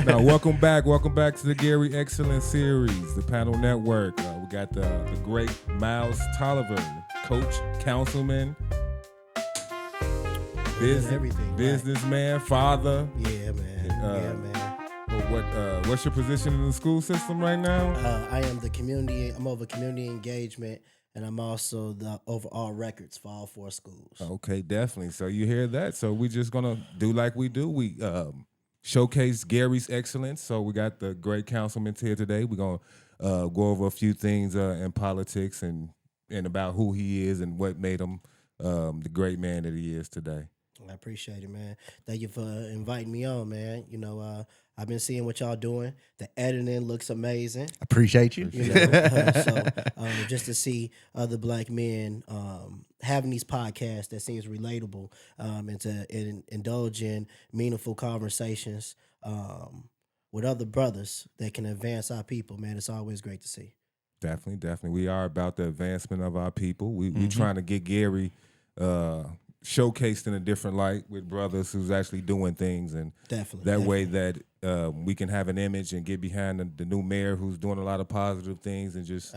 Now, welcome back to the Gary Excellence Series, the Panle Network. We got the great Myles Tolliver, coach, councilman, businessman, father. Yeah, man. What's your position in the school system right now? I am I'm over community engagement, and I'm also the overall records for all 4 schools. Okay, definitely. So you hear that. So we just gonna do like we do. We showcase Gary's excellence. So we got the great councilman here today. We're gonna go over a few things in politics and about who he is and what made him the great man that he is today. I appreciate it, man. Thank you for inviting me on, man. You know, I've been seeing what y'all doing. The editing looks amazing. Appreciate you. Just to see other black men having these podcasts that seems relatable and to indulge in meaningful conversations with other brothers that can advance our people, man. It's always great to see. Definitely. We are about the advancement of our people. We trying to get Gary showcased in a different light with brothers who's actually doing things, and way that we can have an image and get behind the new mayor who's doing a lot of positive things, and just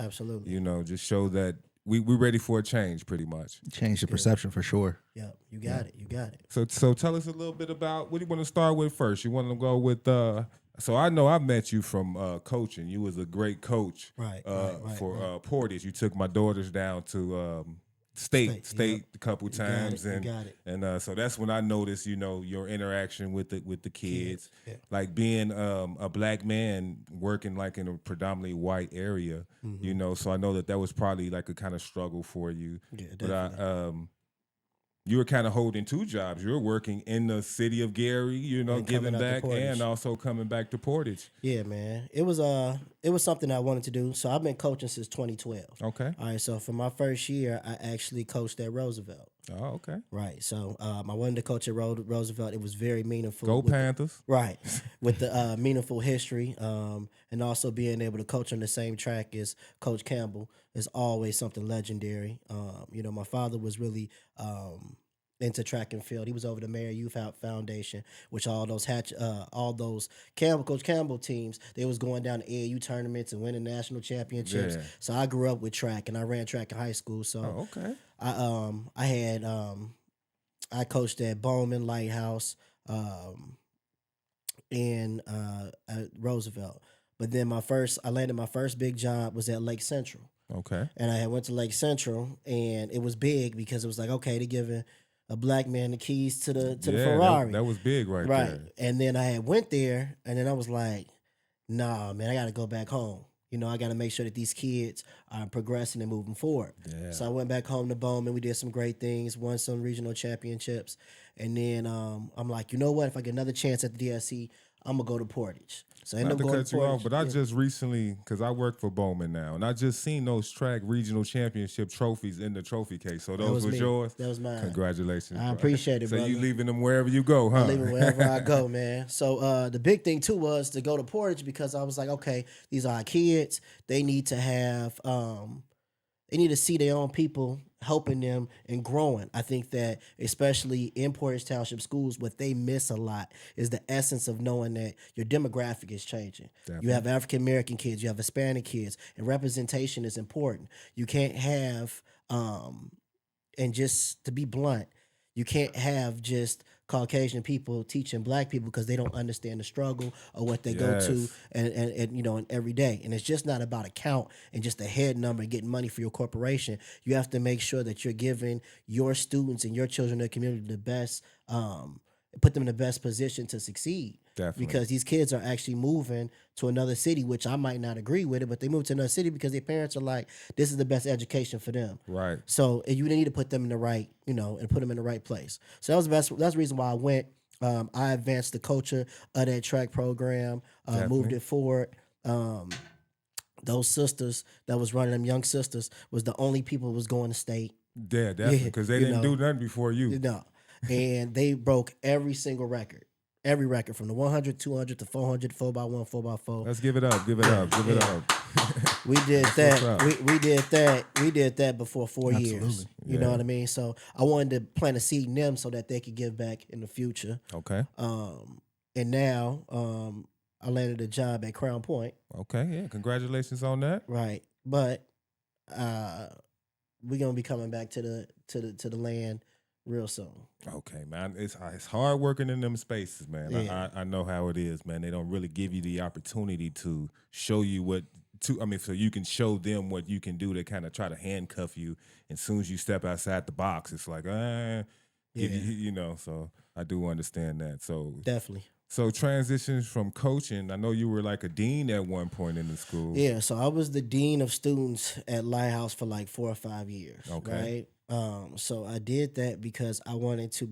just show that we're ready for a change, pretty much. Change the perception for sure. Yeah, you got it. So tell us a little bit about what do you want to start with first? You want to go with so I know I met you from coaching. You was a great coach, right, for Portage. You took my daughters down to state a couple times, and so that's when I noticed, your interaction with the kids, like being a black man working like in a predominantly white area, So I know that was probably like a kind of struggle for you. Yeah, definitely. But you were kind of holding 2 jobs. You were working in the city of Gary, giving back, and also coming back to Portage. Yeah, man. It was something I wanted to do. So I've been coaching since 2012. Okay. All right. So for my first year, I actually coached at Roosevelt. Oh, okay. Right. So I wanted to coach at Roosevelt. It was very meaningful. Go Panthers. Right. With the meaningful history, and also being able to coach on the same track as Coach Campbell is always something legendary. My father was really into track and field. He was over the Mayor Youth Foundation, which all those Coach Campbell teams, they was going down to AAU tournaments and winning national championships. Yeah. So I grew up with track, and I ran track in high school. So I coached at Bowman Lighthouse and at Roosevelt. But then I landed my first big job was at Lake Central. Okay. And I went to Lake Central, and it was big because it was like, okay, they're giving a black man the keys to the Ferrari. That was big right there. And then I went there, and then I was like, nah, man, I got to go back home. I got to make sure that these kids are progressing and moving forward. Yeah. So I went back home to Bowman. We did some great things, won some regional championships. And then I'm like, you know what? If I get another chance at the DSC, I'm going to go to Portage. So I ended up going to Portage. But I just recently, because I work for Bowman now, and I just seen those track regional championship trophies in the trophy case. So those was yours? That was mine. Congratulations. I appreciate it, so brother. You leaving them wherever you go, huh? I'm leaving wherever I go, man. So the big thing, too, was to go to Portage because I was like, okay, these are our kids. They need to have they need to see their own people helping them and growing. I think that especially in Portage Township schools, what they miss a lot is the essence of knowing that your demographic is changing. Definitely. You have African-American kids, you have Hispanic kids, and representation is important. You can't have, and just to be blunt, you can't have just Caucasian people teaching black people because they don't understand the struggle or what they go to and every day. And it's just not about a count and just a head number and getting money for your corporation. You have to make sure that you're giving your students and your children in the community the best, put them in the best position to succeed. Definitely. Because these kids are actually moving to another city, which I might not agree with it, but they move to another city because their parents are like, this is the best education for them. Right. So you need to put them in the right, and put them in the right place. So that was the best. That's the reason why I went. I advanced the culture of that track program, moved it forward. Those sisters that was running them, young sisters, was the only people who was going to state. Yeah, definitely, because they didn't do nothing before you. No. And they broke every single record. Every record from the 100, 200 to 400, 4x1, 4x4. Let's give it up. Give it up. Give it up. We did that. We did that. We did that before 4 years. You know what I mean? So I wanted to plant a seed in them so that they could give back in the future. Okay. and now I landed a job at Crown Point. Okay, yeah, congratulations on that. Right, but we're gonna be coming back to the land real soon. Okay, man, it's hard working in them spaces, man. Yeah. I know how it is, man. They don't really give you the opportunity to show you so you can show them what you can do. To kind of try to handcuff you, and as soon as you step outside the box, it's like, So I do understand that. So Definitely. So transitions from coaching, I know you were like a dean at one point in the school. Yeah, so I was the dean of students at Lighthouse for like 4 or 5 years. Okay. Right. So I did that because I wanted to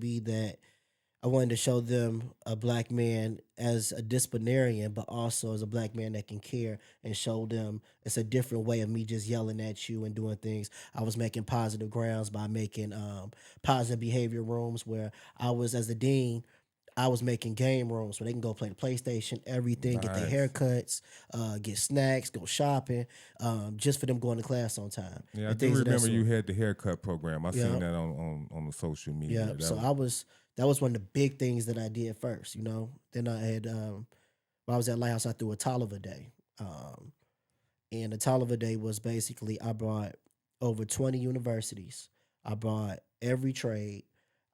show them a black man as a disciplinarian, but also as a black man that can care, and show them it's a different way of me just yelling at you and doing things. I was making positive grounds by making positive behavior rooms where I was, as the dean, I was making game rooms where they can go play the PlayStation, everything, get their haircuts, get snacks, go shopping, just for them going to class on time. Yeah, I do remember you had the haircut program. I seen that on the social media. Yeah, so that was one of the big things that I did first, Then I had, when I was at Lighthouse, I threw a Tolliver Day. And the Tolliver Day was basically, I brought over 20 universities. I brought every trade.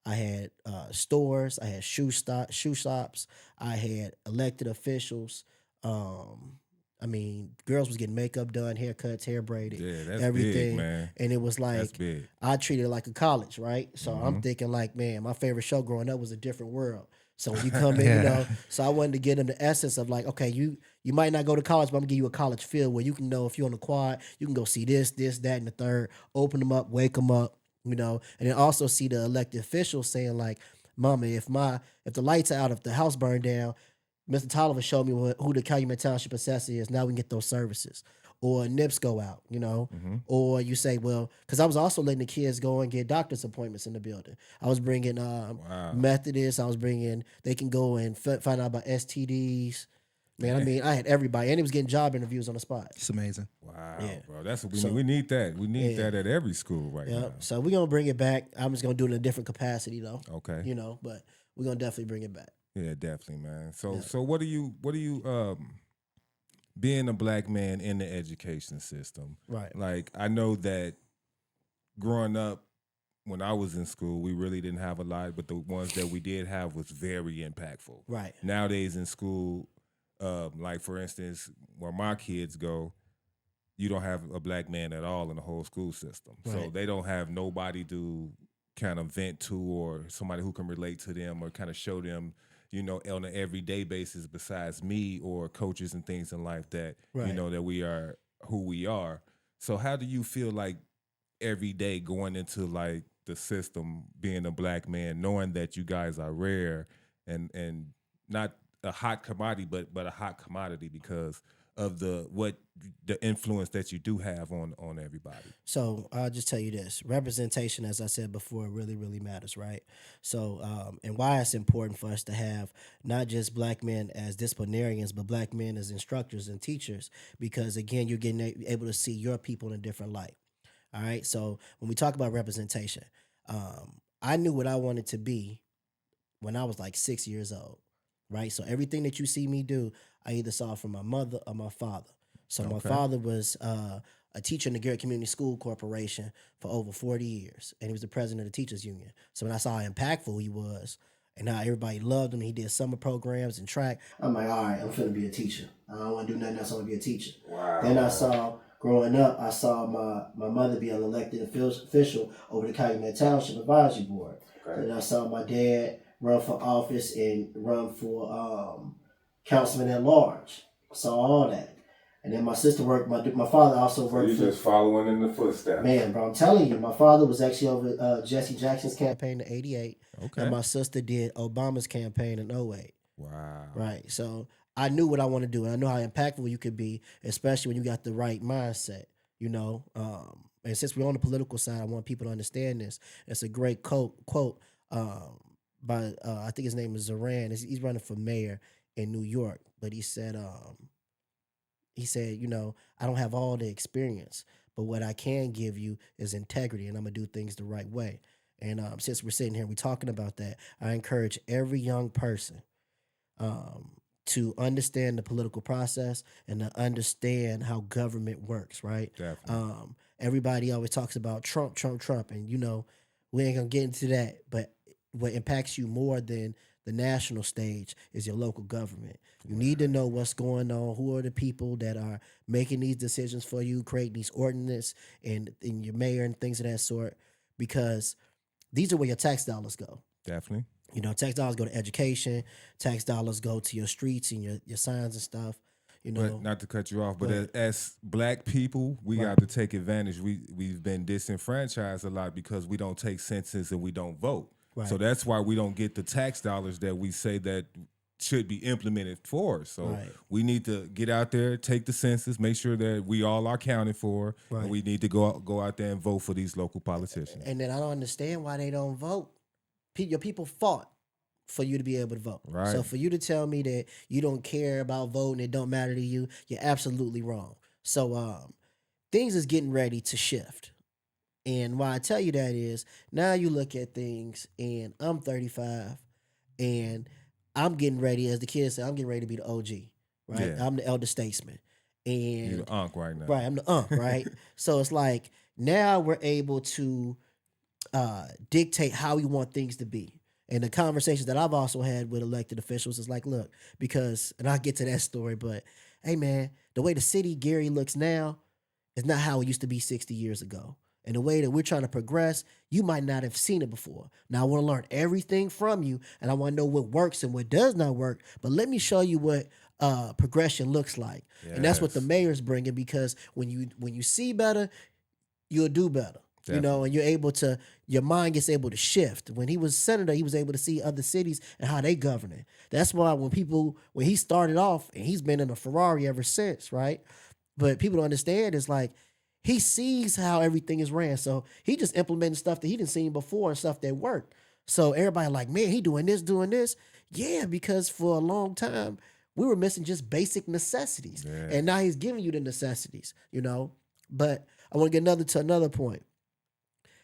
I had stores. I had shoe shops. I had elected officials. Girls was getting makeup done, haircuts, hair braided, that's everything, big, man. And it was like, that's big. I treated it like a college, right? So I'm thinking like, man, my favorite show growing up was A Different World. So when you come in, so I wanted to get them the essence of like, okay, you might not go to college, but I'm gonna give you a college feel where you can know if you're on the quad, you can go see this, that, and the third, open them up, wake them up. And then also see the elected officials saying like, Mama, if the lights are out, if the house burned down, Mr. Tolliver showed me who the Calumet Township assessor is. Now we can get those services. Or NIPS go out, Or you say, well, because I was also letting the kids go and get doctor's appointments in the building. I was bringing Methodists. They can go and find out about STDs. Man, I had everybody, and he was getting job interviews on the spot. It's amazing. Wow, bro, that's what we need. We need that. We need that at every school now. So we're gonna bring it back. I'm just gonna do it in a different capacity, though. Okay. But we're gonna definitely bring it back. Yeah, definitely, man. So what do you being a black man in the education system? Right. Like, I know that growing up, when I was in school, we really didn't have a lot, but the ones that we did have was very impactful. Right. Nowadays in school, like for instance, where my kids go, you don't have a black man at all in the whole school system. Right. So they don't have nobody to kind of vent to, or somebody who can relate to them or kind of show them, on an everyday basis besides me or coaches and things in life that, that we are who we are. So how do you feel like every day going into like the system, being a black man, knowing that you guys are rare and not a hot commodity, but a hot commodity because of the influence that you do have on everybody? So I'll just tell you this: representation, as I said before, really, really matters, right? So and why it's important for us to have not just black men as disciplinarians, but black men as instructors and teachers, because again, you're getting able to see your people in a different light. All right. So when we talk about representation, I knew what I wanted to be when I was like 6 years old. Right. So everything that you see me do, I either saw from my mother or my father. So my father was a teacher in the Garrett Community School Corporation for over 40 years. And he was the president of the Teachers Union. So when I saw how impactful he was and how everybody loved him, he did summer programs and track. I'm like, all right, I'm finna be a teacher. I don't want to do nothing else. I want to be a teacher. Wow. Then growing up, I saw my mother be an elected official over the Calumet Township Advisory Board. Okay. Then I saw my dad run for office and run for councilman at large. I saw all that. And then my sister worked, my father also worked. So you're just following in the footsteps. Man, bro, I'm telling you, my father was actually over Jesse Jackson's campaign in 88. Okay. And my sister did Obama's campaign in 08. Wow. Right. So I knew what I want to do, and I knew how impactful you could be, especially when you got the right mindset, And since we're on the political side, I want people to understand this. It's a great quote by I think his name is Zoran. He's running for mayor in New York, but he said, I don't have all the experience, but what I can give you is integrity, and I'm gonna do things the right way. And since we're sitting here, we're talking about that, I encourage every young person, to understand the political process and to understand how government works, right? Definitely. Everybody always talks about Trump, Trump, Trump, and we ain't gonna get into that. But what impacts you more than the national stage is your local government. You need to know what's going on. Who are the people that are making these decisions for you, creating these ordinances and your mayor and things of that sort, because these are where your tax dollars go. Definitely. Tax dollars go to education. Tax dollars go to your streets and your signs and stuff. But not to cut you off, but as Black people, we got to take advantage. We've been disenfranchised a lot because we don't take census and we don't vote. Right. So that's why we don't get the tax dollars that we say that should be implemented for us. So we need to get out there, take the census, make sure that we all are counted for, and we need to go out there and vote for these local politicians. And then I don't understand why they don't vote. Your people fought for you to be able to vote. Right. So for you to tell me that you don't care about voting, it don't matter to you, you're absolutely wrong. So things is getting ready to shift. And why I tell you that is now you look at things and I'm 35 and I'm getting ready, as the kids say, I'm getting ready to be the OG, right? Yeah. I'm the elder statesman. And You're the unk right now. Right, I'm the unk, right? So it's like now we're able to dictate how we want things to be. And the conversations that I've also had with elected officials is like, look, and I'll get to that story, but hey man, the way the city Gary looks now is not how it used to be 60 years ago. And the way that we're trying to progress, you might not have seen it before. Now, I want to learn everything from you, and I want to know what works and what does not work. But let me show you what progression looks like. Yes. And that's what the mayor's bringing, because when you see better, you'll do better. Definitely. And your mind gets able to shift. When he was senator, he was able to see other cities and how they govern it. That's why when he started off, and he's been in a Ferrari ever since, right? But people don't understand, it's like, he sees how everything is ran. So he just implemented stuff that he didn't see before and stuff that worked. So everybody like, man, he doing this. Yeah, because for a long time, we were missing just basic necessities. Yeah. And now he's giving you the necessities, But I want to get to another point.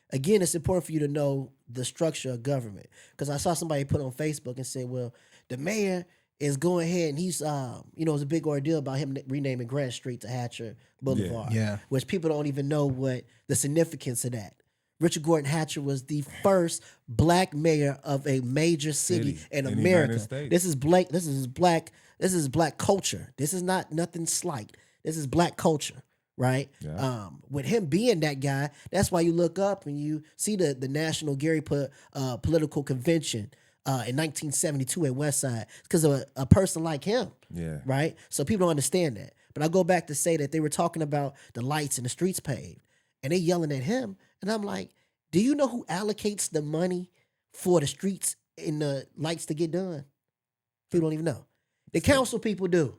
Again, it's important for you to know the structure of government. Because I saw somebody put on Facebook and say, well, the mayor is going ahead and he's, it's a big ordeal about him renaming Grant Street to Hatcher Boulevard. Yeah. Which people don't even know what the significance of that. Richard Gordon Hatcher was the first Black mayor of a major city in America. This is black culture. This is not nothing slight. This is Black culture, right? Yeah. With him being that guy, that's why you look up and you see the National Gary Political Convention in 1972 at Westside, because of a person like him. Yeah. Right? So people don't understand that. But I go back to say that they were talking about the lights and the streets paved, and they yelling at him. And I'm like, do you know who allocates the money for the streets and the lights to get done? People don't even know. The council people do.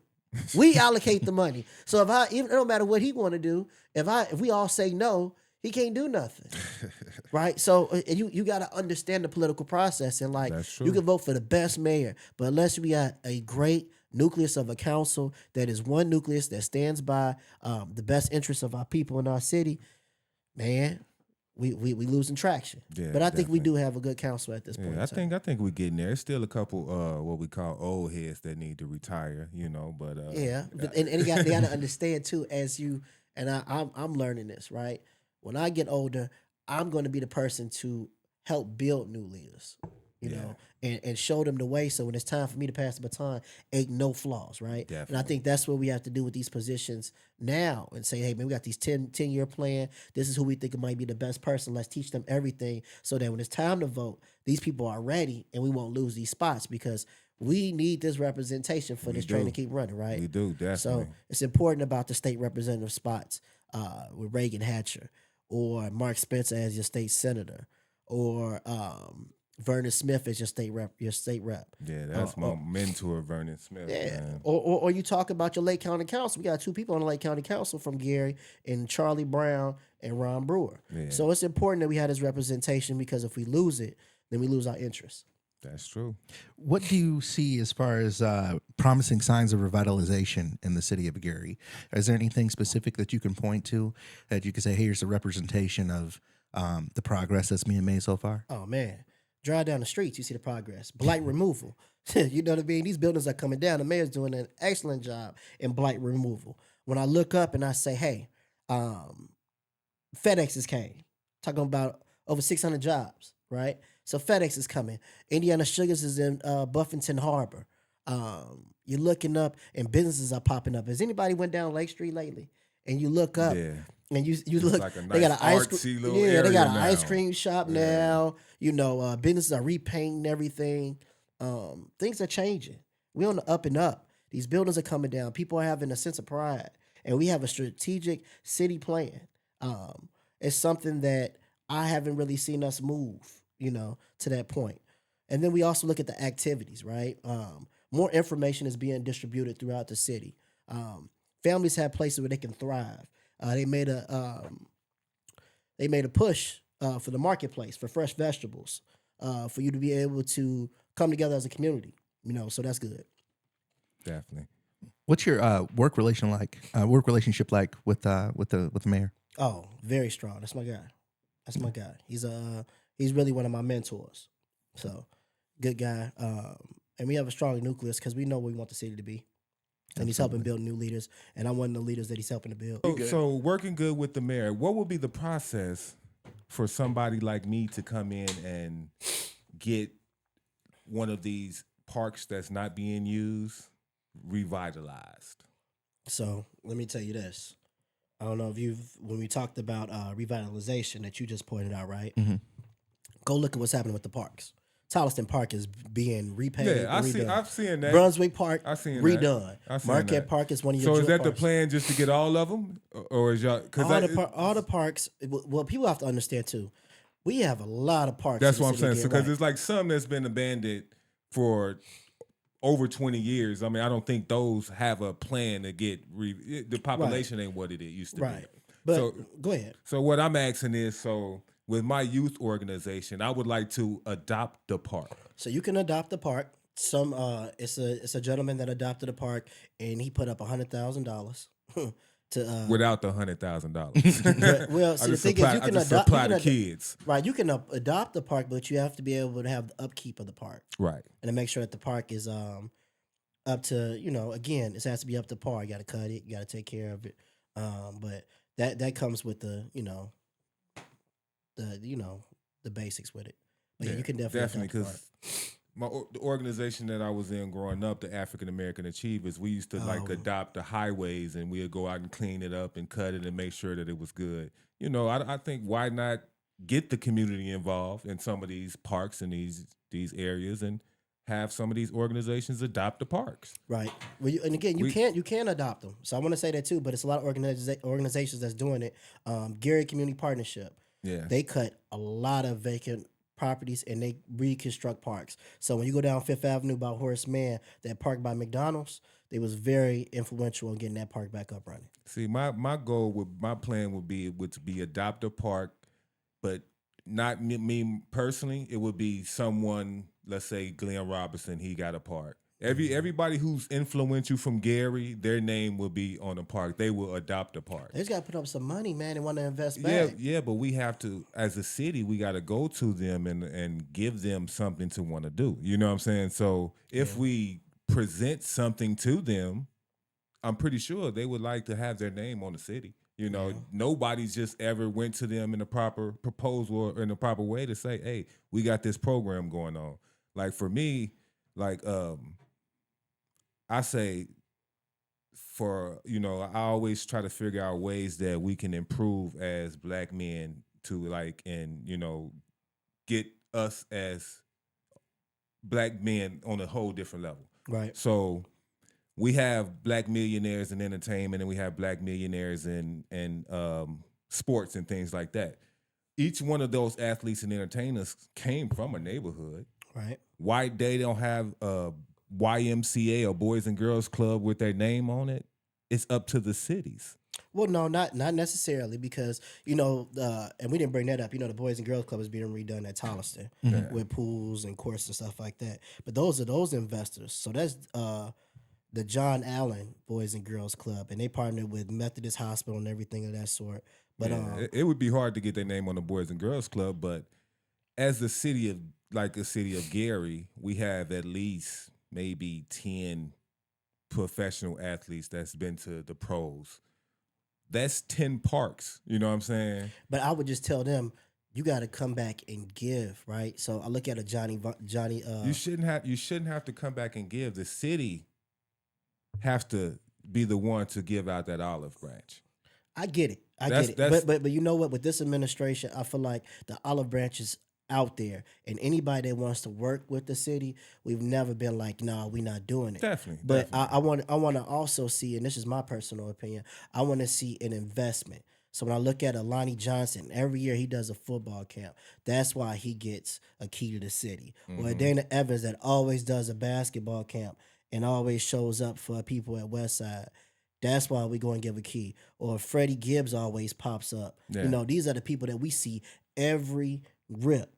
We allocate the money. So it don't matter what he want to do. If we all say no, he can't do nothing. Right? So you got to understand the political process. And you can vote for the best mayor, but unless we got a great nucleus of a council that is one nucleus that stands by the best interests of our people in our city, man, we losing traction. Yeah, but I think we do have a good council at this point. I think we're getting there. There's still a couple what we call old heads that need to retire, but and they got to understand too, I'm learning this, right? When I get older, I'm going to be the person to help build new leaders, and show them the way. So when it's time for me to pass the baton, ain't no flaws, right? Definitely. And I think that's what we have to do with these positions now, and say, hey, man, we got these 10-year plan. This is who we think might be the best person. Let's teach them everything so that when it's time to vote, these people are ready and we won't lose these spots, because we need this representation for this train to keep running, right? We do, definitely. So it's important about the state representative spots with Reagan Hatcher, or Mark Spencer as your state senator, or Vernon Smith as your state rep. Yeah, that's my mentor, Vernon Smith. Yeah, man. Or you talk about your Lake County Council. We got 2 people on the Lake County Council from Gary, and Charlie Brown and Ron Brewer. Yeah. So it's important that we have this representation, because if we lose it, then we lose our interest. That's true. What do you see as far as promising signs of revitalization in the city of Gary? Is there anything specific that you can point to that you can say, hey, here's a representation of the progress that's being made so far? Oh, man. Drive down the streets, you see the progress. Blight removal. You know what I mean? These buildings are coming down. The mayor's doing an excellent job in blight removal. When I look up and I say, hey, FedEx is came, talking about over 600 jobs, right? So FedEx is coming. Indiana Sugars is in Buffington Harbor. You're looking up and businesses are popping up. Has anybody went down Lake Street lately? And you look up and you look, like a nice they got an ice cream, they got an now. ice cream shop now. You know, businesses are repainting everything. Things are changing. We're on the up and up. These buildings are coming down. People are having a sense of pride, and we have a strategic city plan. It's something that I haven't really seen us move, you know, to that point. And then we also look at the activities, right? More information is being distributed throughout the city. Families have places where they can thrive. They made a push for the marketplace for fresh vegetables, for you to be able to come together as a community. You know, so that's good. Definitely. What's your work relationship like with the mayor? Oh, very strong. That's my guy. He's really one of my mentors. So good guy. And we have a strong nucleus because we know what we want the city to be. And he's helping build new leaders, and I'm one of the leaders that he's helping to build. So working good with the mayor, what would be the process for somebody like me to come in and get one of these parks that's not being used revitalized? So let me tell you this. I don't know if when we talked about revitalization that you just pointed out, right? Mm-hmm. Go look at what's happening with the parks. Charleston Park is being repaved. Yeah, I've seen that. Brunswick Park I've seen redone. That. Marquette Park is one of your. So is that parks. the plan, just to get all of them, or is y'all? All the parks. Well, people have to understand too. We have a lot of parks. That's what I'm saying. Because it's like some that's been abandoned for over 20 years. I mean, I don't think those have a plan to get the population ain't what it used to be. Right. But go ahead. So what I'm asking is, with my youth organization, I would like to adopt the park. So you can adopt the park. It's a gentleman that adopted a park, and he put up $100,000 to without the $100,000. Well, see, the thing is, you can adopt the kids. Right, you can adopt the park, but you have to be able to have the upkeep of the park. Right, and to make sure that the park is up to, you know, again, it has to be up to par. You got to cut it, you got to take care of it. But that comes with the basics with it. But yeah, you can definitely because the organization that I was in growing up, the African American Achievers, we used to adopt the highways, and we'd go out and clean it up and cut it and make sure that it was good. You know, I think why not get the community involved in some of these parks and these areas, and have some of these organizations adopt the parks. Right. Well, and again, you can adopt them. So I want to say that too, but it's a lot of organizations that's doing it. Gary Community Partnership. Yeah. They cut a lot of vacant properties and they reconstruct parks. So when you go down Fifth Avenue by Horace Mann, that park by McDonald's, they was very influential in getting that park back up running. See, my plan would be adopt a park, but not me personally. It would be someone, let's say Glenn Robinson, he got a park. Everybody who's influential from Gary, their name will be on the park. They will adopt a park. They just got to put up some money, man, and want to invest back. Yeah, but we have to, as a city, we got to go to them and give them something to want to do. You know what I'm saying? So if we present something to them, I'm pretty sure they would like to have their name on the city. You know, nobody's just ever went to them in a proper proposal or in a proper way to say, hey, we got this program going on. Like for me, I say I always try to figure out ways that we can improve as Black men to get us as Black men on a whole different level. Right. So we have Black millionaires in entertainment, and we have Black millionaires in sports and things like that. Each one of those athletes and entertainers came from a neighborhood. Right. Why they don't have a YMCA or Boys and Girls Club with their name on it? It's up to the cities. Well, no, not necessarily, because, and we didn't bring that up. The Boys and Girls Club is being redone at Tolliver with pools and courts and stuff like that. But those are those investors. So that's the John Allen Boys and Girls Club, and they partnered with Methodist Hospital and everything of that sort. But it would be hard to get their name on the Boys and Girls Club, but as the city of like a city of Gary, we have at least maybe 10 professional athletes that's been to the pros. That's 10 parks. You know what I'm saying? But I would just tell them, you got to come back and give, right? So I look at a Johnny. You shouldn't have to come back and give. The city has to be the one to give out that olive branch. I get it. I get it. But you know what? With this administration, I feel like the olive branch is out there, and anybody that wants to work with the city, we've never been like, no, we're not doing it. Definitely. But I want to also see, and this is my personal opinion, I want to see an investment. So when I look at Alani Johnson, every year he does a football camp. That's why he gets a key to the city. Mm-hmm. Or Dana Evans that always does a basketball camp and always shows up for people at Westside. That's why we go and give a key. Or Freddie Gibbs always pops up. Yeah. You know, these are the people that we see every rip.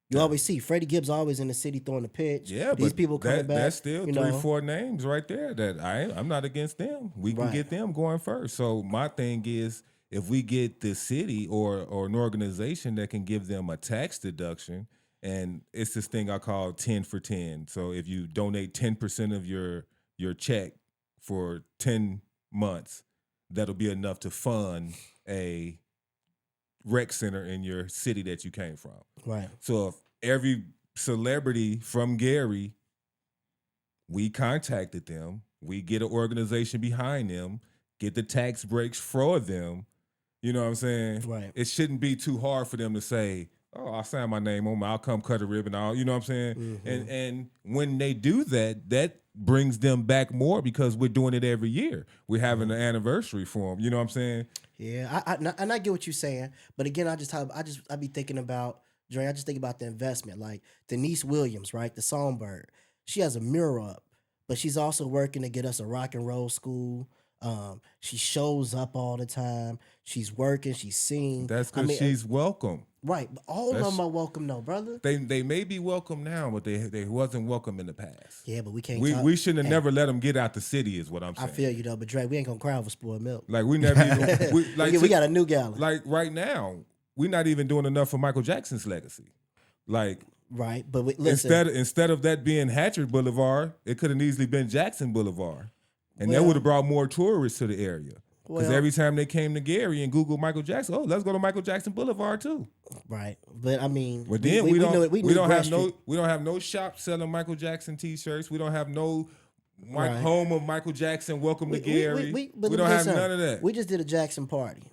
You always see Freddie Gibbs always in the city throwing the pitch. Yeah, these people coming back. That's still 3-4 names right there that I'm not against them. We can get them going first. So my thing is, if we get the city or an organization that can give them a tax deduction, and it's this thing I call 10 for 10. So if you donate 10% of your check for 10 months, that'll be enough to fund a rec center in your city that you came from. Right. So if every celebrity from Gary, we contacted them, we get an organization behind them, get the tax breaks for them. You know what I'm saying? Right. It shouldn't be too hard for them to say, oh, I'll sign my name on, I'll come cut a ribbon, you know what I'm saying? Mm-hmm. And when they do that, that brings them back more because we're doing it every year. We're having an anniversary for them. You know what I'm saying? Yeah, I get what you're saying, but again, I be thinking about, Dre, I just think about the investment. Like Denise Williams, right, the Songbird, she has a mirror up, but she's also working to get us a rock and roll school. She shows up all the time. She's working. She's singing. That's because she's welcome. Right, but all of them are welcome, though, brother. They may be welcome now, but they wasn't welcome in the past. Yeah, but we can't. We shouldn't have never let them get out the city, is what I'm saying. I feel you though, but Dre, we ain't gonna cry over spoiled milk. Like we never even. We got a new gallon. Like right now, we're not even doing enough for Michael Jackson's legacy. Like right, but listen. Instead of that being Hatchard Boulevard, it could have easily been Jackson Boulevard, and that would have brought more tourists to the area. Because every time they came to Gary and Googled Michael Jackson, let's go to Michael Jackson Boulevard too. Right, but I mean, but then we don't have no shop selling Michael Jackson T-shirts. We don't have no home of Michael Jackson. Welcome to Gary. We don't have none of that. We just did a Jackson party.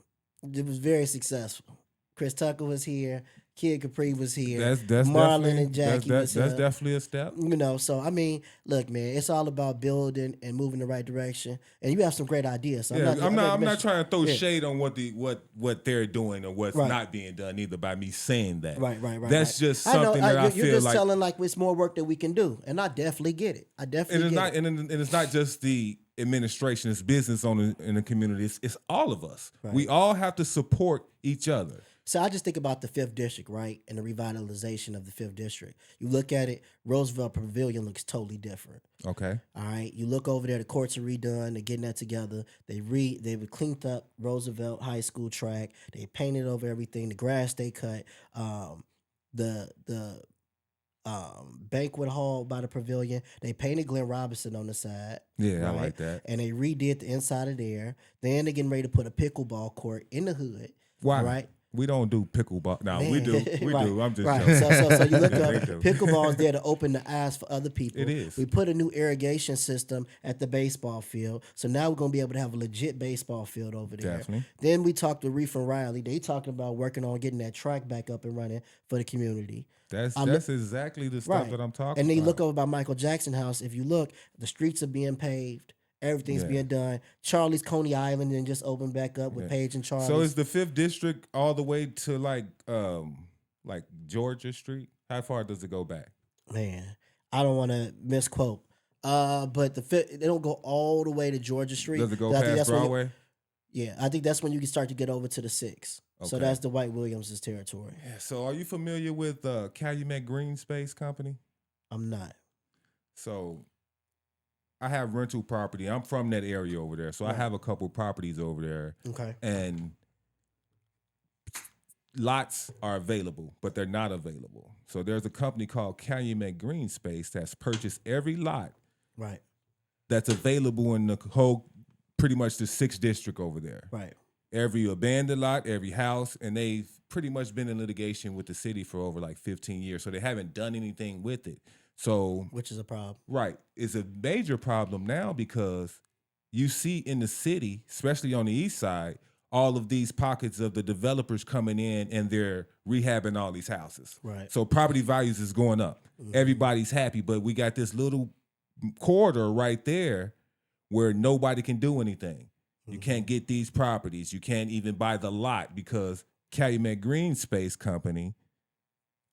It was very successful. Chris Tucker was here. Kid Capri was here. That's Marlon and Jackie that's definitely a step. You know, so I mean, look, man, it's all about building and moving the right direction. And you have some great ideas. So I'm not trying to throw shade on what they're doing or what's not being done either by me saying that. Right. That's just something that I feel you're just like telling like it's more work that we can do, and I definitely get it. And it's not just the administration, it's business in the community. It's all of us. Right. We all have to support each other. So I just think about the 5th District, right, and the revitalization of the 5th District. You look at it, Roosevelt Pavilion looks totally different. Okay. All right. You look over there, the courts are redone. They're getting that together. They've cleaned up Roosevelt High School track. They painted over everything. The grass they cut. The banquet hall by the pavilion. They painted Glenn Robinson on the side. Yeah, right? I like that. And they redid the inside of there. Then they're getting ready to put a pickleball court in the hood. Why? Right. We don't do pickleball. No, we do. We right. do. I'm just right. joking. So you look up, pickleball is there to open the eyes for other people. It is. We put a new irrigation system at the baseball field. So now we're going to be able to have a legit baseball field over there. Definitely. Then we talked to Reef and Riley. They talking about working on getting that track back up and running for the community. That's exactly the stuff that I'm talking about. And then you look over by Michael Jackson House. If you look, the streets are being paved. Everything's being done. Charlie's Coney Island and just opened back up with Paige and Charlie. So is the 5th District all the way to like Georgia Street? How far does it go back? Man, I don't want to misquote. But they don't go all the way to Georgia Street. Does it go past Broadway? I think that's when you can start to get over to the 6. Okay. So that's the White Williams' territory. Yeah. So are you familiar with Calumet Green Space Company? I'm not. So I have rental property. I'm from that area over there. So I have a couple properties over there. Okay. And lots are available, but they're not available. So there's a company called Calumet Green Space that's purchased every lot Right. that's available in the whole, pretty much the 6th district over there. Right. Every abandoned lot, every house, and they've pretty much been in litigation with the city for over like 15 years. So they haven't done anything with it. So, which is a problem. Right. It's a major problem now because you see in the city, especially on the east side, all of these pockets of the developers coming in and they're rehabbing all these houses. Right. So property values is going up. Mm-hmm. Everybody's happy, but we got this little corridor right there where nobody can do anything. You can't get these properties. You can't even buy the lot because Calumet Green Space Company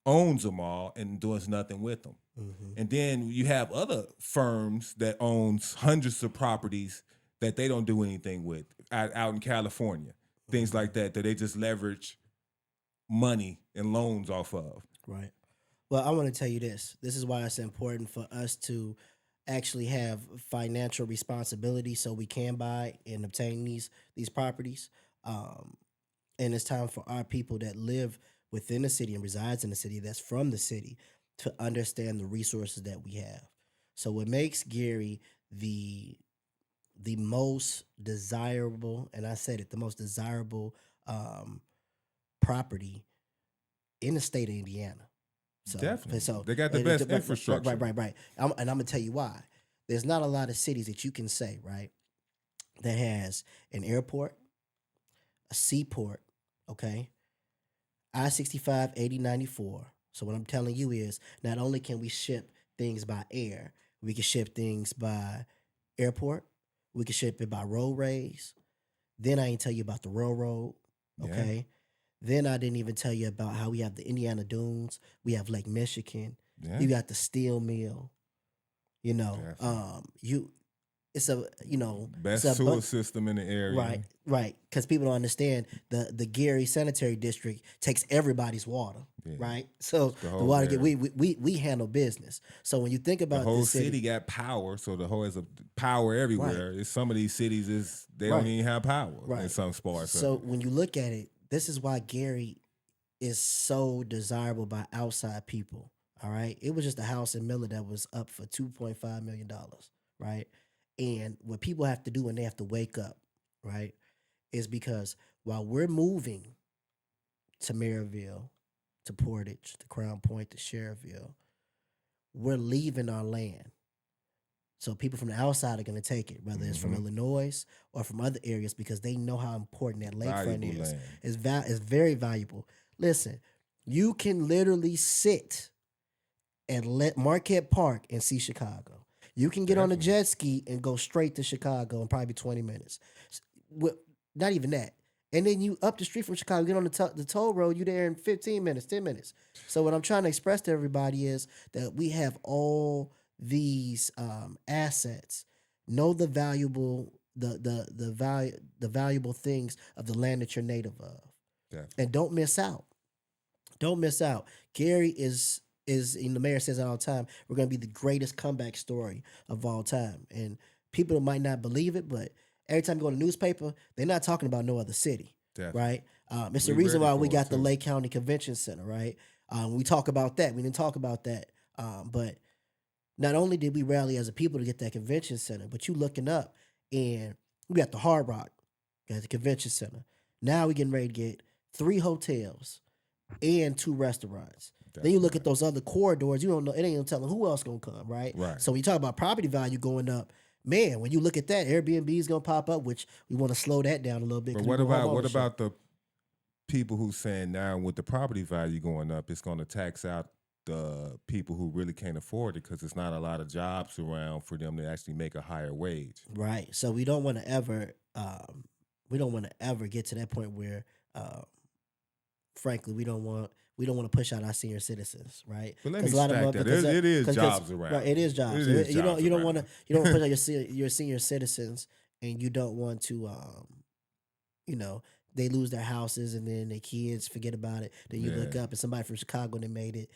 owns them all and does nothing with them. Mm-hmm. And then you have other firms that owns hundreds of properties that they don't do anything with out in California. Things like that they just leverage money and loans off of. Right. Well, I want to tell you this. This is why it's important for us to actually have financial responsibility so we can buy and obtain these properties. And it's time for our people that live within the city and resides in the city, that's from the city, to understand the resources that we have. So what makes Gary the most desirable, and I said it, the most desirable property in the state of Indiana. So, definitely. So they got the best infrastructure. Right. And I'm going to tell you why. There's not a lot of cities that you can say, right, that has an airport, a seaport, okay, I-65, 80, 94. So what I'm telling you is not only can we ship things by air, we can ship things by airport, we can ship it by roadways. Then I ain't tell you about the railroad, okay? Yeah. Then I didn't even tell you about how we have the Indiana Dunes. We have Lake Michigan. Yeah. You got the steel mill. You know, it's a, you know, best sewer system in the area. Right. Because people don't understand the Gary Sanitary District takes everybody's water. Yeah. Right. So the water we handle business. So when you think about the whole city got power, so the whole is a power everywhere. Right. Some of these cities don't even have power in some spots. So when you look at it, this is why Gary is so desirable by outside people. All right. It was just a house in Miller that was up for $2.5 million. Right. And what people have to do when they have to wake up, right, is because while we're moving to Maryville, to Portage, to Crown Point, to Cherville, we're leaving our land. So people from the outside are going to take it, whether it's from Illinois or from other areas, because they know how important that lakefront is. It's very valuable. Listen, you can literally sit at Marquette Park and see Chicago. You can get on a jet ski and go straight to Chicago in probably 20 minutes. Not even that. And then you up the street from Chicago, get on the toll road, you there in 15 minutes, 10 minutes. So what I'm trying to express to everybody is that we have all these assets. Know the valuable valuable things of the land that you're native of. Definitely. And don't miss out. Don't miss out. Gary is and the mayor says it all the time, we're going to be the greatest comeback story of all time. And people might not believe it, but every time you go to the newspaper, they're not talking about no other city, right? It's the reason why we got the Lake County Convention Center, right? We talk about that. We didn't talk about that. But not only did we rally as a people to get that convention center, but you looking up and we got the Hard Rock, got the convention center. Now we're getting ready to get 3 hotels and 2 restaurants. Then you look at those other corridors, you don't know, it ain't even telling who else gonna come, right? So when you talk about property value going up, man, when you look at that, Airbnb is gonna pop up, which we want to slow that down a little bit. But what about the people who saying now with the property value going up, it's gonna tax out the people who really can't afford it because there's not a lot of jobs around for them to actually make a higher wage. Right. So we don't want to ever get to that point where frankly we don't want to push out our senior citizens, right? But let me stack that. It is jobs around. Right, it is jobs. You don't want to push out your senior citizens, and you don't want to, they lose their houses and then their kids forget about it. Then you look up and somebody from Chicago, they made it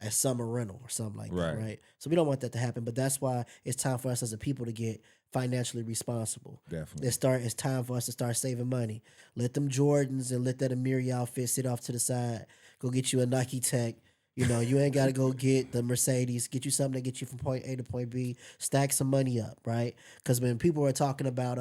as summer rental or something like that, right? So we don't want that to happen, but that's why it's time for us as a people to get financially responsible. Definitely. It's time for us to start saving money. Let them Jordans and let that Amiri outfit sit off to the side. Go get you a Nike Tech. You know, you ain't got to go get the Mercedes. Get you something that gets you from point A to point B. Stack some money up, right? Because when people are talking about,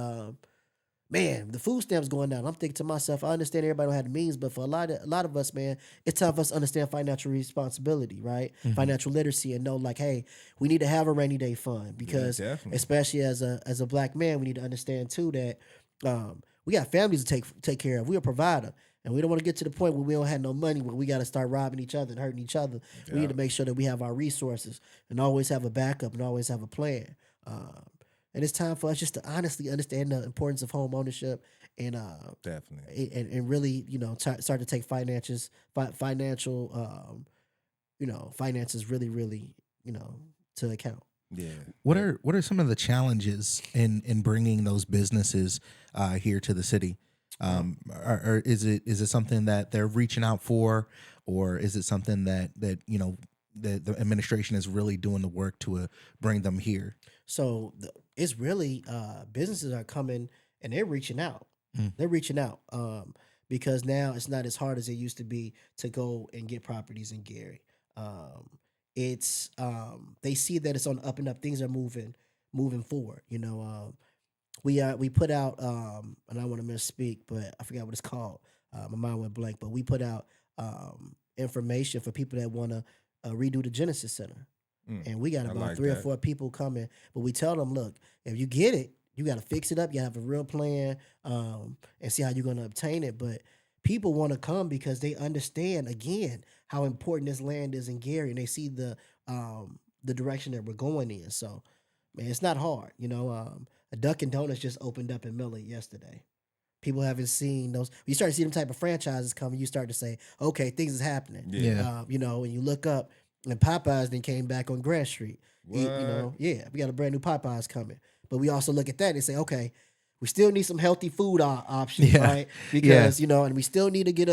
man, the food stamps going down, I'm thinking to myself, I understand everybody don't have the means, but for a lot of us, man, it's time for us to understand financial responsibility, right? Financial literacy, and know like, hey, we need to have a rainy day fund because, especially as a black man, we need to understand too that we got families to take care of. We're a provider. And we don't want to get to the point where we don't have no money, where we got to start robbing each other and hurting each other. Yeah. We need to make sure that we have our resources and always have a backup and always have a plan. And it's time for us just to honestly understand the importance of home ownership and definitely and really, you know, start to take finances really, really, you know, to account. Yeah. What are some of the challenges in bringing those businesses here to the city? Or is it something that they're reaching out for, or is it something that you know the administration is really doing the work to bring them here? So it's really businesses are coming and they're reaching out. They're reaching out because now it's not as hard as it used to be to go and get properties in Gary. It's they see that it's on the up and up. Things are moving forward. You know. We put out and I want to misspeak, but I forgot what it's called. My mind went blank. But we put out information for people that want to redo the Genesis Center, and we got about 3 or 4 people coming. But we tell them, look, if you get it, you got to fix it up. You have a real plan and see how you're going to obtain it. But people want to come because they understand again how important this land is in Gary, and they see the direction that we're going in. So, man, it's not hard, you know. A Dunkin' Donuts just opened up in Millie yesterday. People haven't seen those. When you start to see them type of franchises coming, you start to say, okay, things is happening. Yeah. You know, when you look up, and Popeyes then came back on Grant Street. You know, yeah, we got a brand new Popeyes coming. But we also look at that and say, okay, we still need some healthy food options, right? Because, you know, and we still need to get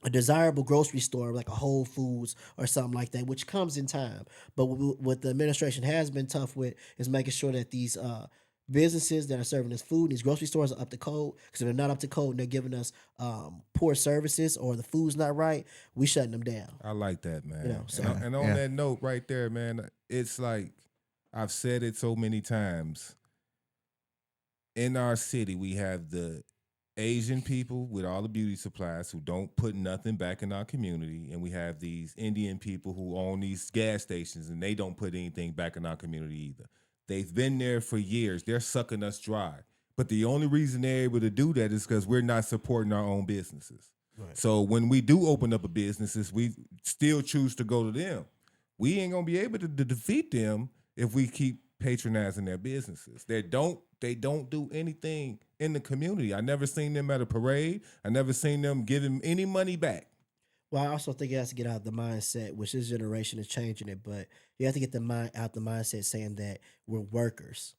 a desirable grocery store like a Whole Foods or something like that, which comes in time. But what the administration has been tough with is making sure that these businesses that are serving us food, these grocery stores are up to code. Because if they're not up to code and they're giving us poor services or the food's not right, we shutting them down. I like that, man. You know, so, and on that note right there, man, it's like I've said it so many times. In our city, we have the Asian people with all the beauty supplies who don't put nothing back in our community, and we have these Indian people who own these gas stations and they don't put anything back in our community either. They've been there for years. They're sucking us dry. But the only reason they're able to do that is because we're not supporting our own businesses. Right. So when we do open up a businesses, we still choose to go to them. We ain't gonna be able to defeat them if we keep patronizing their businesses. They don't do anything in the community. I never seen them at a parade. I never seen them giving any money back. Well, I also think it has to get out of the mindset, which this generation is changing it, but you have to get out the mindset saying that we're workers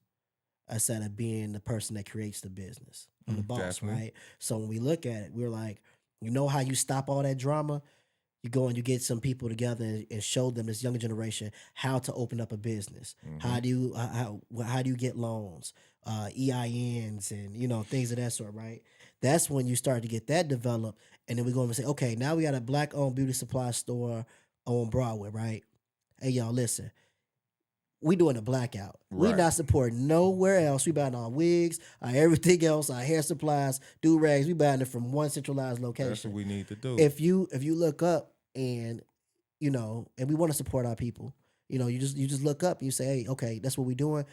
instead of being the person that creates the business. I'm the boss, definitely. Right? So when we look at it, we're like, you know how you stop all that drama? You go and you get some people together and show them, this younger generation, how to open up a business. Mm-hmm. How do you get loans, EINs, and you know things of that sort, right? That's when you start to get that developed, and then we go and say, okay, now we got a black-owned beauty supply store on Broadway, right? Hey, y'all, listen, we doing a blackout. Right. We not supporting nowhere else. We buying our wigs, our everything else, our hair supplies, do-rags. We buying it from one centralized location. That's what we need to do. If you look up and, you know, and we want to support our people, you know, you just look up and you say, hey, okay, that's what we're doing.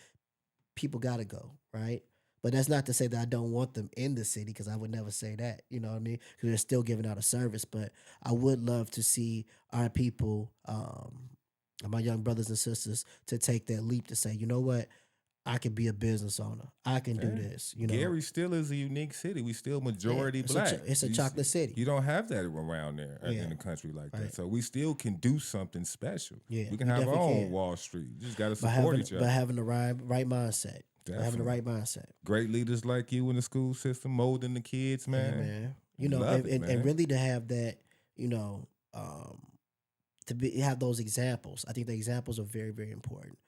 People got to go, right? But that's not to say that I don't want them in the city, because I would never say that, you know what I mean? Because they're still giving out a service. But I would love to see our people, my young brothers and sisters, to take that leap to say, you know what, I can be a business owner. I can do this. You know, Gary still is a unique city. We still majority black. It's a chocolate city. You don't have that around there in the country like that. So we still can do something special. Yeah, we can have our own Wall Street. You just got to support each other. By having the right mindset. By having the right mindset. Great leaders like you in the school system, molding the kids, man. Yeah, man. You know, and really to have that, you know, have those examples. I think the examples are very, very important.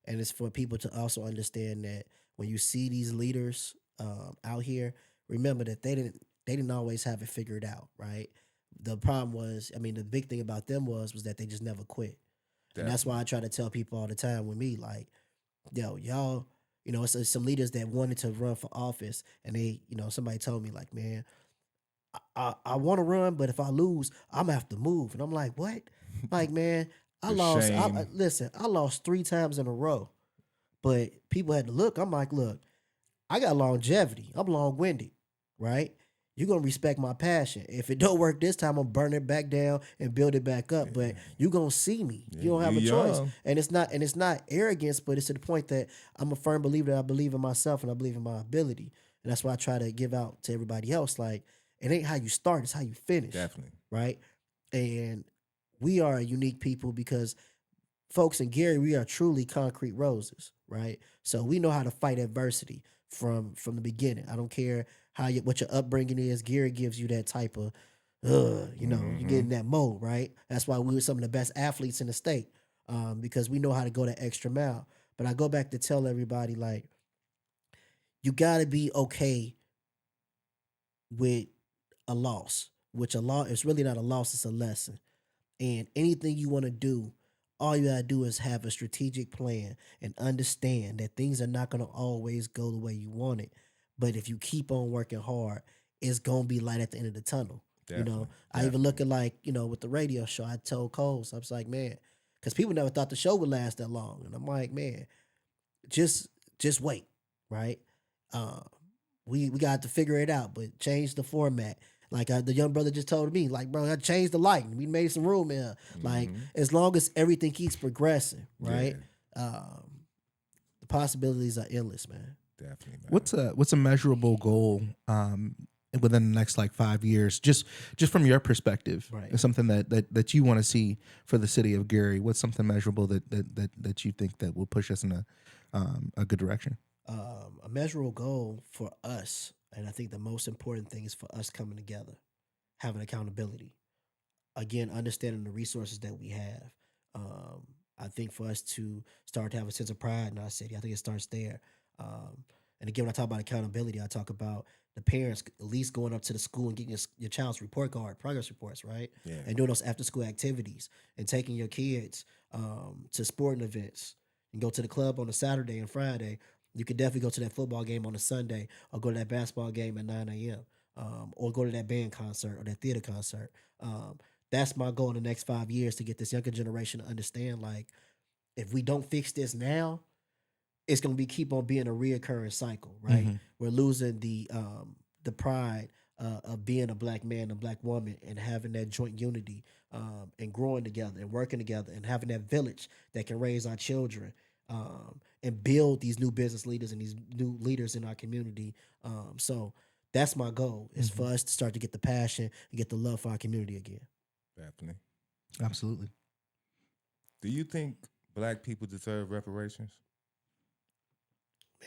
And it's for people to also understand that when you see these leaders out here, remember that they didn't always have it figured out, right? The problem was, I mean, the big thing about them was that they just never quit. And that's why I try to tell people all the time with me, like, yo, y'all, it's some leaders that wanted to run for office, and they, somebody told me, like, man, I want to run, but if I lose, I'm gonna have to move. And I'm like, what? Like, man, I lost. Listen, I lost 3 times in a row, but people had to look. I'm like, look, I got longevity. I'm long winded, right? You're gonna respect my passion. If it don't work this time, I'm burn it back down and build it back up. But you're gonna see me. You don't have a choice. And it's not arrogance, but it's to the point that I'm a firm believer that I believe in myself and I believe in my ability. And that's why I try to give out to everybody else. Like, it ain't how you start, it's how you finish. Definitely. Right? And we are a unique people because folks in Gary, we are truly concrete roses, right? So we know how to fight adversity from the beginning. I don't care what your upbringing is. Gary gives you that type of, you get in that mode, right? That's why we were some of the best athletes in the state, because we know how to go that extra mile. But I go back to tell everybody, like, you got to be okay with a loss, which it's really not a loss, it's a lesson. And anything you want to do, all you gotta do is have a strategic plan and understand that things are not gonna always go the way you want it. But if you keep on working hard, it's gonna be light at the end of the tunnel. Definitely. I even look at, like, with the radio show, I told Coles, I was like, man, because people never thought the show would last that long. And I'm like, man, just wait, right? We got to figure it out, but change the format. Like, the young brother just told me, like, bro, I changed the lighting. We made some room here. Like, as long as everything keeps progressing, right? The possibilities are endless, man. Definitely, man. What's a measurable goal within the next, like, 5 years, just from your perspective? Right. Something that you want to see for the city of Gary. What's something measurable that you think that will push us in a good direction? A measurable goal for us, and I think the most important thing is for us coming together, having accountability. Again, understanding the resources that we have. I think for us to start to have a sense of pride in our city, I think it starts there. And again, when I talk about accountability, I talk about the parents at least going up to the school and getting your child's report card, progress reports, right? Yeah. And doing those after school activities and taking your kids to sporting events and go to the club on a Saturday and Friday. You could definitely go to that football game on a Sunday or go to that basketball game at 9 a.m. Or go to that band concert or that theater concert. That's my goal in the next 5 years, to get this younger generation to understand, like, if we don't fix this now, it's going to keep on being a reoccurring cycle, right? Mm-hmm. We're losing the pride of being a black man, a black woman, and having that joint unity, and growing together and working together and having that village that can raise our children. And build these new business leaders and these new leaders in our community. So that's my goal, is for us to start to get the passion and get the love for our community again. Definitely. Absolutely. Do you think black people deserve reparations?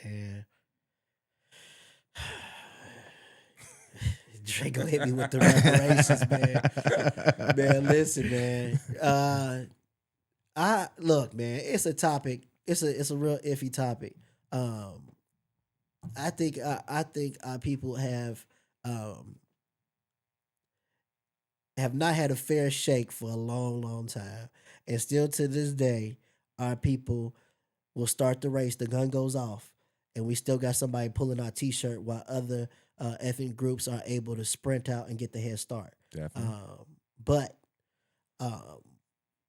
Man. Dre gonna hit me with the reparations, man. Man, listen, man. Look, man, it's a topic. It's a real iffy topic. I think our people have not had a fair shake for a long, long time, and still to this day, our people will start the race. The gun goes off, and we still got somebody pulling our T-shirt while other ethnic groups are able to sprint out and get the head start. Definitely. But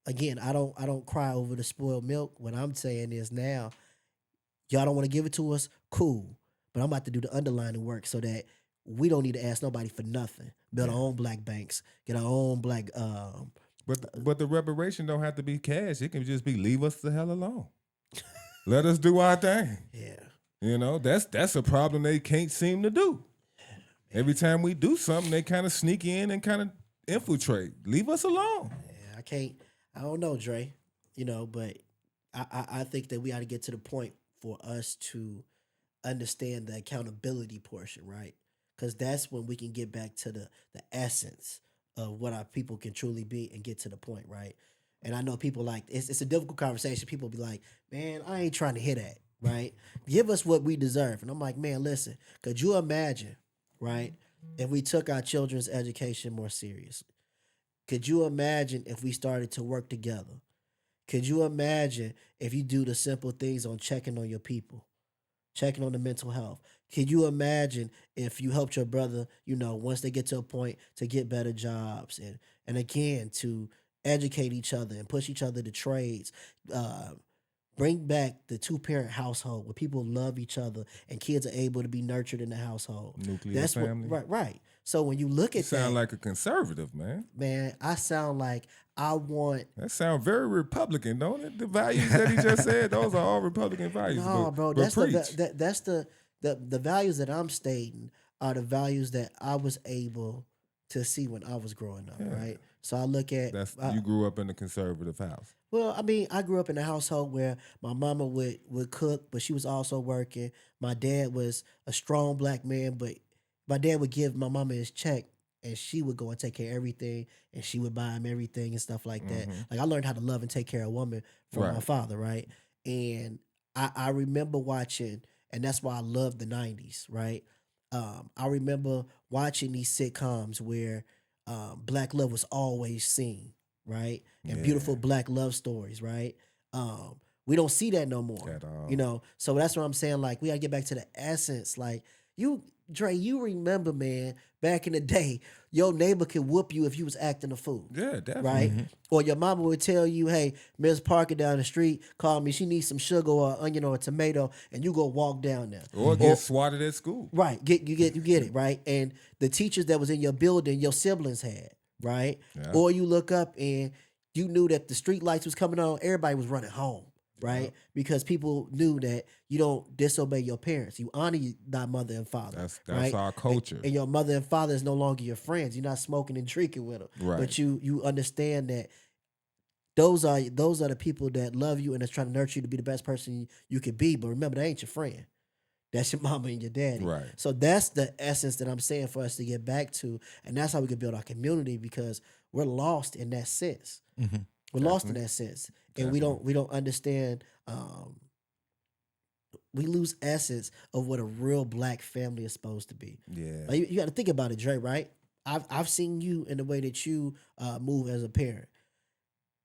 again, I don't cry over the spoiled milk. What I'm saying is, now, y'all don't want to give it to us, cool. But I'm about to do the underlining work so that we don't need to ask nobody for nothing. Build our own black banks, get our own black. But the reparation don't have to be cash. It can just be, leave us the hell alone. Let us do our thing. Yeah. That's a problem they can't seem to do. Every time we do something, they kind of sneak in and kind of infiltrate. Leave us alone. Yeah, I don't know, Dre, but I think that we ought to get to the point for us to understand the accountability portion, right? Because that's when we can get back to the essence of what our people can truly be and get to the point, right? And I know people like it's a difficult conversation. People be like, man, I ain't trying to hear that, right? Give us what we deserve. And I'm like, man, listen, could you imagine, right, if we took our children's education more seriously? Could you imagine if we started to work together? Could you imagine if you do the simple things on checking on your people, checking on the mental health? Could you imagine if you helped your brother, once they get to a point to get better jobs and again to educate each other and push each other to trades, uh, bring back the two-parent household where people love each other and kids are able to be nurtured in the household. Nuclear family. Right. So when you look at that, sound like a conservative, man. I sound like I want. That sound very Republican, don't it? The values that he just said, those are all Republican values. No, bro, that's the values that I'm stating are the values that I was able to see when I was growing up, right? So I look at you grew up in a conservative house. Well, I mean, I grew up in a household where my mama would cook, but she was also working. My dad was a strong black man, but my dad would give my mama his check and she would go and take care of everything and she would buy him everything and stuff like that. Like I learned how to love and take care of a woman from my father, right? And I remember watching, and that's why I love the 90s, right? I remember watching these sitcoms where black love was always seen, right? And beautiful black love stories, right? We don't see that no more. At all. So that's what I'm saying. Like, we gotta get back to the essence. Like, Dre, you remember, man, back in the day, your neighbor could whoop you if you was acting a fool. Yeah, definitely. Right? Or your mama would tell you, hey, Miss Parker down the street called me. She needs some sugar or an onion or a tomato, and you go walk down there. Or get swatted at school. Right. You get it, right? And the teachers that was in your building, your siblings had, right? Yeah. Or you look up and you knew that the street lights was coming on, everybody was running home. Right? Yep. Because people knew that you don't disobey your parents. You honor thy mother and father. That's right? our culture. And your mother and father is no longer your friends. You're not smoking and drinking with them. Right. But you understand that those are the people that love you and is trying to nurture you to be the best person you could be. But remember, that ain't your friend. That's your mama and your daddy. Right. So that's the essence that I'm saying for us to get back to. And that's how we can build our community, because we're lost in that sense. Mm-hmm. We're lost in that sense. And we don't understand. We lose essence of what a real black family is supposed to be. Yeah, like you got to think about it, Dre. Right? I've seen you in the way that you move as a parent,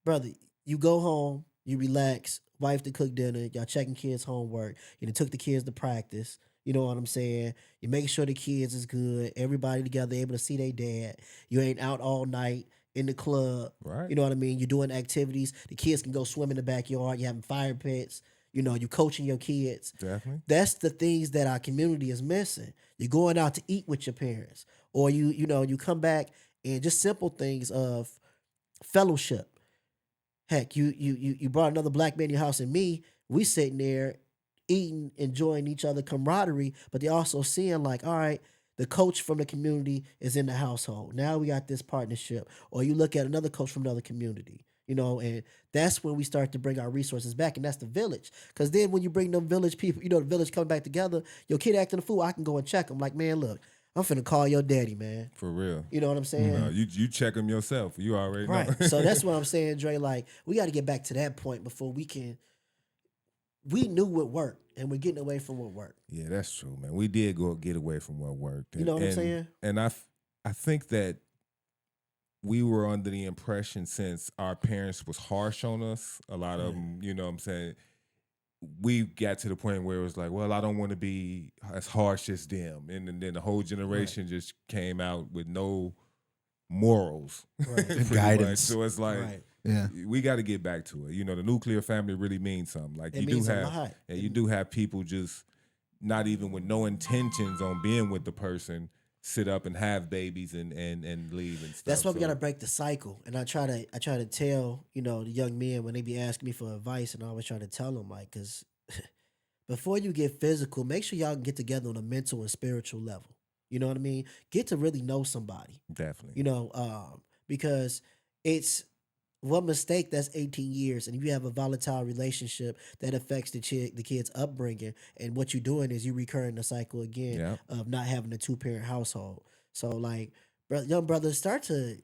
brother. You go home, you relax, wife to cook dinner, y'all checking kids' homework. You took the kids to practice. You know what I'm saying? You make sure the kids is good. Everybody together, able to see their dad. You ain't out all night in the club, right? You know what I mean? You're doing activities. The kids can go swim in the backyard. You're having fire pits. You're coaching your kids. Definitely. That's the things that our community is missing. You're going out to eat with your parents, or you come back and just simple things of fellowship. Heck, you brought another black man in your house, and we sitting there eating, enjoying each other camaraderie, but they also seeing like, all right, the coach from the community is in the household. Now we got this partnership. Or you look at another coach from another community, and that's when we start to bring our resources back, and that's the village. Because then when you bring them village people, the village coming back together, your kid acting a fool, I can go and check them. Like, man, look, I'm finna call your daddy, man. For real. You know what I'm saying? You check him yourself. You already know. Right. So that's what I'm saying, Dre. Like, we got to get back to that point before we knew what worked. And we're getting away from what worked. Yeah, that's true, man. We did get away from what worked. You know what I'm saying? And I think that we were under the impression, since our parents was harsh on us, a lot of them, you know what I'm saying, we got to the point where it was like, well, I don't want to be as harsh as them. And then the whole generation just came out with no morals. Right. Guidance. So it's like... Right. Yeah, we got to get back to it. The nuclear family really means something. Like, you do have people just not even with no intentions on being with the person, sit up and have babies and leave and stuff. That's why we got to break the cycle. And I try to tell the young men when they be asking me for advice, and I always try to tell them, like, because before you get physical, make sure y'all can get together on a mental and spiritual level. You know what I mean? Get to really know somebody. Definitely. Because it's one mistake, that's 18 years, and if you have a volatile relationship that affects the kid's upbringing, and what you're doing is you recurring the cycle again of not having a two-parent household. So, like, young brothers, start to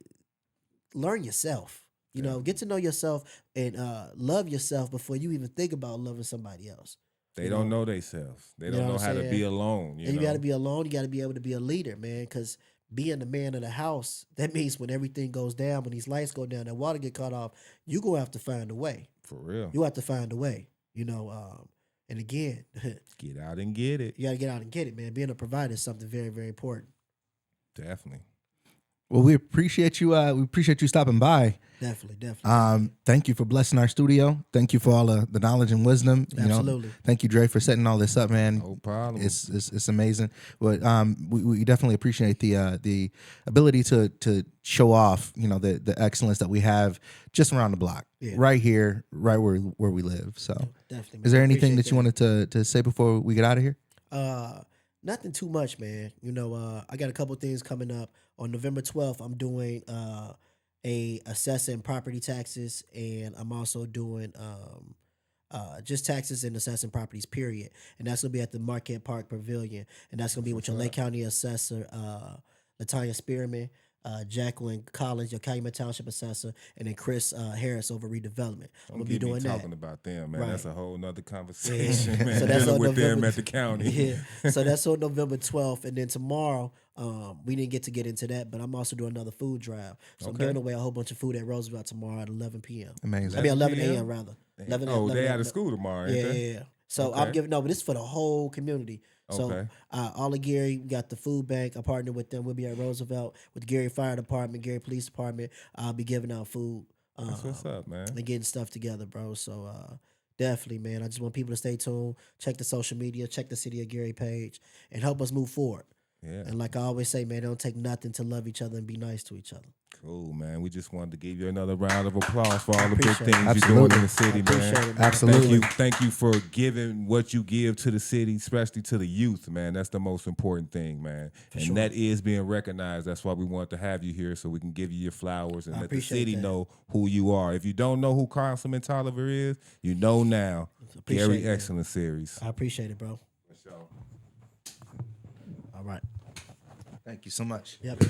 learn yourself. You know, get to know yourself and love yourself before you even think about loving somebody else. They don't know themselves. They don't know how to be alone. You got to be alone. You got to be able to be a leader, man, because being the man of the house, that means when everything goes down, when these lights go down, that water get cut off, you're going to have to find a way. For real. You have to find a way, you know. And again, get out and get it. You got to get out and get it, man. Being a provider is something very, very important. Definitely. Well, we appreciate you. We appreciate you stopping by. Definitely. Thank you for blessing our studio. Thank you for all the knowledge and wisdom. Absolutely. Thank you, Dre, for setting all this up, man. No problem. It's amazing. But we definitely appreciate the ability to show off, the excellence that we have just around the block, right here, right where we live. So, definitely. Man. Is there anything that you wanted to say before we get out of here? Nothing too much, man. I got a couple things coming up. On November 12th, I'm doing a assessing property taxes, and I'm also doing just taxes and assessing properties, period. And that's going to be at the Marquette Park Pavilion. And that's going to be with your Lake County Assessor, Latanya Spearman, Jacqueline Collins, your Calumet Township Assessor, and then Chris Harris over redevelopment. I'm going to be doing that. Talking about them, man. Right. That's a whole nother conversation, man. So that's dealing on with November, them at the county. Yeah. So that's on November 12th. And then tomorrow, we didn't get into that, but I'm also doing another food drive. So I'm giving away a whole bunch of food at Roosevelt tomorrow at 11 p.m. Amazing. 11 a.m. rather. 11 they out of school tomorrow, ain't they? Yeah. So I'm giving, but this is for the whole community. So all of Gary, we got the food bank. I partner with them. We'll be at Roosevelt with Gary Fire Department, Gary Police Department. I'll be giving out food. That's what's up, man. And getting stuff together, bro. So definitely, man. I just want people to stay tuned. Check the social media. Check the City of Gary page. And help us move forward. Yeah. And like I always say, man, it don't take nothing to love each other and be nice to each other. Cool, man. We just wanted to give you another round of applause for all the big Appreciate things it. you're doing in the city, man. Appreciate it, man. Absolutely. Thank you for giving what you give to the city, especially to the youth, man. That's the most important thing, man. And that is being recognized. That's why we want to have you here so we can give you your flowers and let the city know who you are. If you don't know who Councilman Tolliver is, you know now. Gary Excellence Series. I appreciate it, bro. For sure. All right. Thank you so much. Yep.